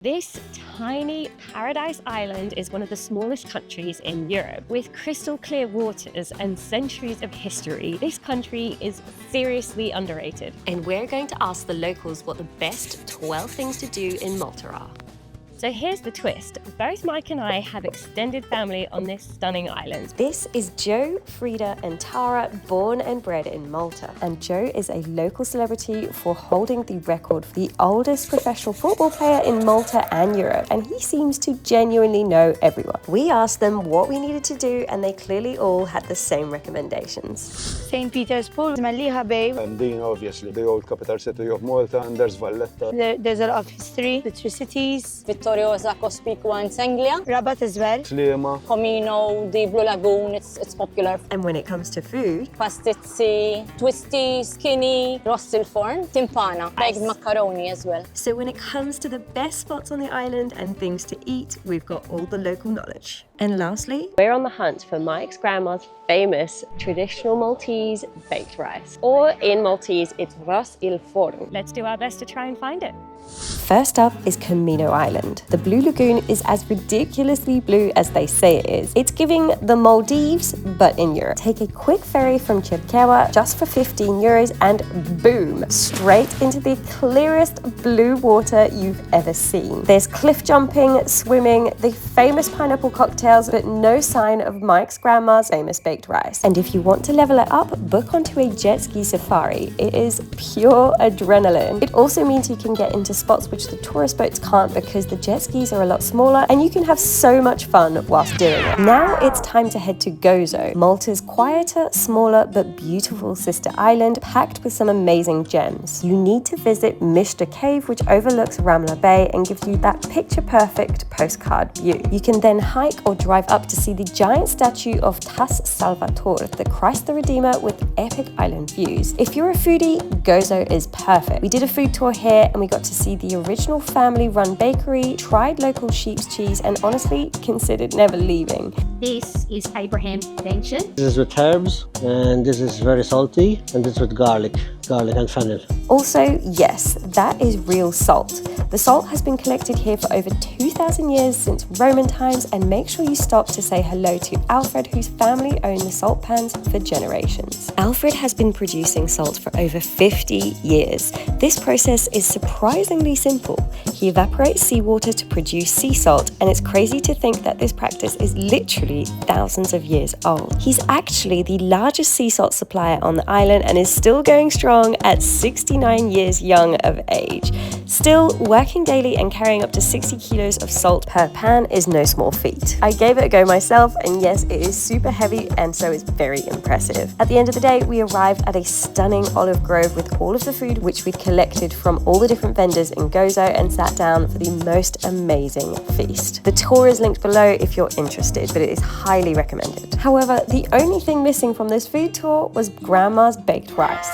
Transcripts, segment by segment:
This tiny paradise island is one of the smallest countries in Europe. With crystal clear waters and centuries of history, this country is seriously underrated. And we're going to ask the locals what the best 12 things to do in Malta are. So here's the twist. Both Mike and I have extended family on this stunning island. This is Joe, Frida and Tara, born and bred in Malta. And Joe is a local celebrity for holding the record for the oldest professional football player in Malta and Europe. And he seems to genuinely know everyone. We asked them what we needed to do and they clearly all had the same recommendations. St. Peter's Pool, Mdina Bay. Mdina, obviously, the old capital city of Malta, and there's Valetta. There's a lot of history, the three cities. Vittoriosa, Cospicua and Sanglia. Rabat as well. Slima. Comino, the Blue Lagoon, it's popular. And when it comes to food, Pastizzi, twisty, skinny, roast il forn, timpana, baked macaroni as well. so when it comes to the best spots on the island and things to eat, we've got all the local knowledge. And lastly, we're on the hunt for Mike's grandma's famous traditional Maltese baked rice. Or in Maltese, it's roast il forn. Let's do our best to try and find it. First up is Comino Island. The Blue Lagoon is as ridiculously blue as they say it is. It's giving the Maldives, but in Europe. Take a quick ferry from Circeua just for 15 euros and boom, straight into the clearest blue water you've ever seen. There's cliff jumping, swimming, the famous pineapple cocktails, but no sign of Mike's grandma's famous baked rice. And if you want to level it up, book onto a jet ski safari. It is pure adrenaline. It also means you can get into spots which the tourist boats can't because the jet skis are a lot smaller and you can have so much fun whilst doing it. Now it's time to head to Gozo, Malta's quieter, smaller but beautiful sister island packed with some amazing gems. You need to visit Mixta Cave, which overlooks Ramla Bay and gives you that picture-perfect postcard view. You can then hike or drive up to see the giant statue of Tas-Salvatur, the Christ the Redeemer with epic island views. If you're a foodie, Gozo is perfect. We did a food tour here and we got to see the original family-run bakery, tried local sheep's cheese, and honestly considered never leaving. This is Abraham's invention. This is with herbs, and this is very salty, and this is with garlic and fennel. Also, yes, that is real salt. The salt has been collected here for over 2,000 years since Roman times, and make sure you stop to say hello to Alfred, whose family owned the salt pans for generations. Alfred has been producing salt for over 50 years. This process is surprisingly simple. He evaporates seawater to produce sea salt, and it's crazy to think that this practice is literally thousands of years old. He's actually the largest sea salt supplier on the island and is still going strong at 69 years young of age. Still, working daily and carrying up to 60 kilos of salt per pan is no small feat. I gave it a go myself, and yes, it is super heavy and so it's very impressive. At the end of the day, we arrived at a stunning olive grove with all of the food which we'd collected from all the different vendors in Gozo and sat down for the most amazing feast. The tour is linked below if you're interested, but it is highly recommended. However, the only thing missing from this food tour was Grandma's baked rice.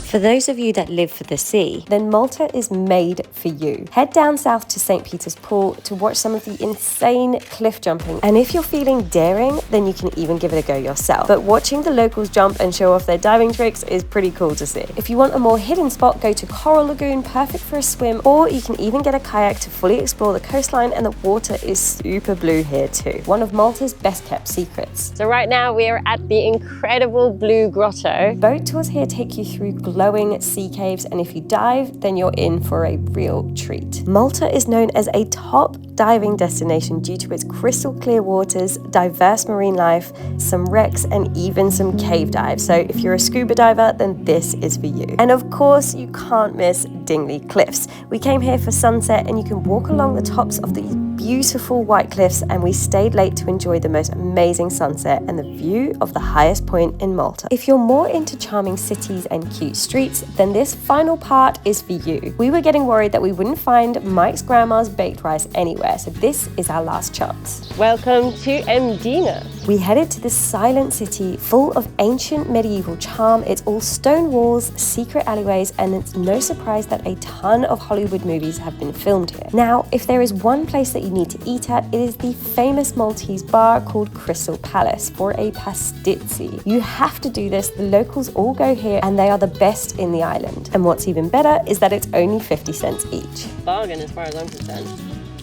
For those of you that live for the sea, then Malta is made for you. Head down south to St. Peter's Pool to watch some of the insane cliff jumping. And if you're feeling daring, then you can even give it a go yourself. But watching the locals jump and show off their diving tricks is pretty cool to see. If you want a more hidden spot, go to Coral Lagoon, perfect for a swim, or you can even get a kayak to fully explore the coastline, and the water is super blue here too. One of Malta's best kept secrets. So right now we are at the incredible Blue Grotto. Boat tours here take you through glowing sea caves, and if you dive, then you're in for a real treat. Malta is known as a top diving destination due to its crystal clear waters, diverse marine life, some wrecks, and even some cave dives. So if you're a scuba diver, then this is for you. And of course, you can't miss Dingle cliffs. We came here for sunset and you can walk along the tops of these beautiful white cliffs, and we stayed late to enjoy the most amazing sunset and the view of the highest point in Malta. If you're more into charming cities and cute streets, then this final part is for you. We were getting worried that we wouldn't find Mike's grandma's baked rice anywhere, so this is our last chance. Welcome to Mdina. We headed to this silent city full of ancient medieval charm. It's all stone walls, secret alleyways, and it's no surprise that a ton of Hollywood movies have been filmed here. Now, if there is one place that you need to eat at, it is the famous Maltese bar called Crystal Palace for a Pastizzi. You have to do this. The locals all go here and they are the best in the island. And what's even better is that it's only 50 cents each. Bargain as far as I'm concerned.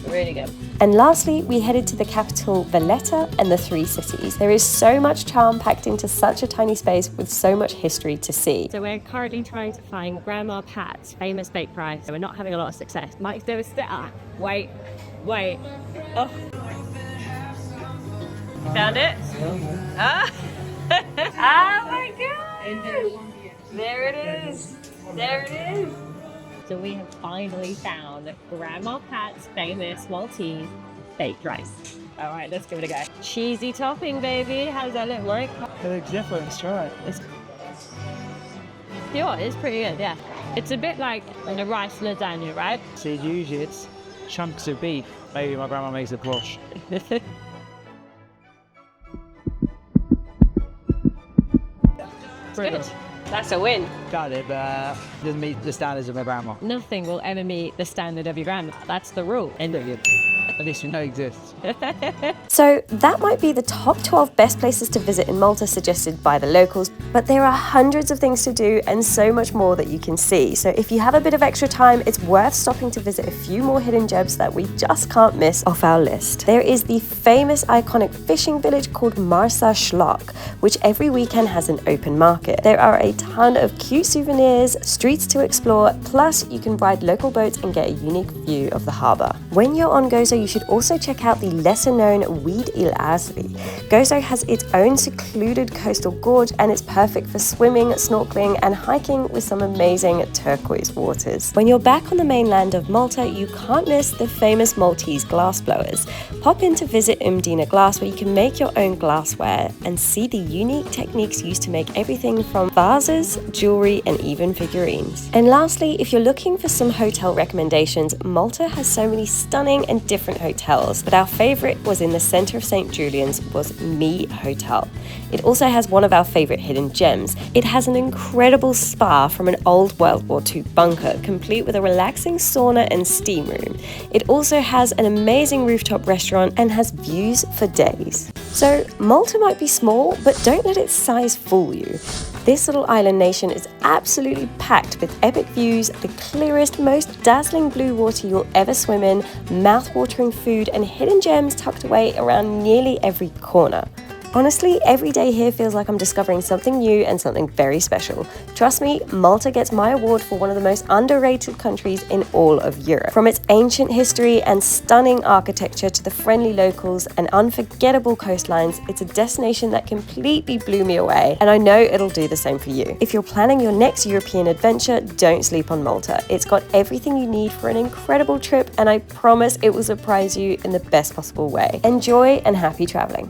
Really good. And lastly, we headed to the capital Valetta and the three cities. There is so much charm packed into such a tiny space with so much history to see. So we're currently trying to find Grandma Pat's famous baked rice. So we're not having a lot of success. Mike's doing wait. Oh. Found it? Ah. Oh my god! There it is. There it is. So we have finally found Grandma Pat's famous Maltese baked rice. All right, let's give it a go. Cheesy topping, baby. How does that look, Mike? It looks different, let's try it. You know what, it's pretty good, yeah. It's a bit like a rice lasagna, right? See, usually it's chunks of beef. Maybe my grandma makes a posh. Good. That's a win. Got it, but doesn't meet the standards of my grandma. Nothing will ever meet the standard of your grandma. That's the rule. End of it. At least we know it exists. So that might be the top 12 best places to visit in Malta suggested by the locals, but there are hundreds of things to do and so much more that you can see. So if you have a bit of extra time, it's worth stopping to visit a few more hidden gems that we just can't miss off our list. There is the famous iconic fishing village called Marsa Schlock, which every weekend has an open market. There are a ton of cute souvenirs, streets to explore, plus you can ride local boats and get a unique view of the harbour. When you're on Gozo, you should also check out the lesser-known Weed Il Asli. Gozo has its own secluded coastal gorge and it's perfect for swimming, snorkeling and hiking with some amazing turquoise waters. When you're back on the mainland of Malta, you can't miss the famous Maltese glass blowers. Pop in to visit Mdina Glass where you can make your own glassware and see the unique techniques used to make everything from vases, jewelry and even figurines. And lastly, if you're looking for some hotel recommendations, Malta has so many stunning and different hotels, but our favorite was in the center of St. Julian's was Me Hotel. It also has one of our favorite hidden gems. It has an incredible spa from an old World War II bunker, complete with a relaxing sauna and steam room. It also has an amazing rooftop restaurant and has views for days. So Malta might be small, but don't let its size fool you. This little island nation is absolutely packed with epic views, the clearest, most dazzling blue water you'll ever swim in, mouth-watering food, and hidden gems tucked away around nearly every corner. Honestly, every day here feels like I'm discovering something new and something very special. Trust me, Malta gets my award for one of the most underrated countries in all of Europe. From its ancient history and stunning architecture to the friendly locals and unforgettable coastlines, it's a destination that completely blew me away, and I know it'll do the same for you. If you're planning your next European adventure, don't sleep on Malta. It's got everything you need for an incredible trip, and I promise it will surprise you in the best possible way. Enjoy and happy traveling.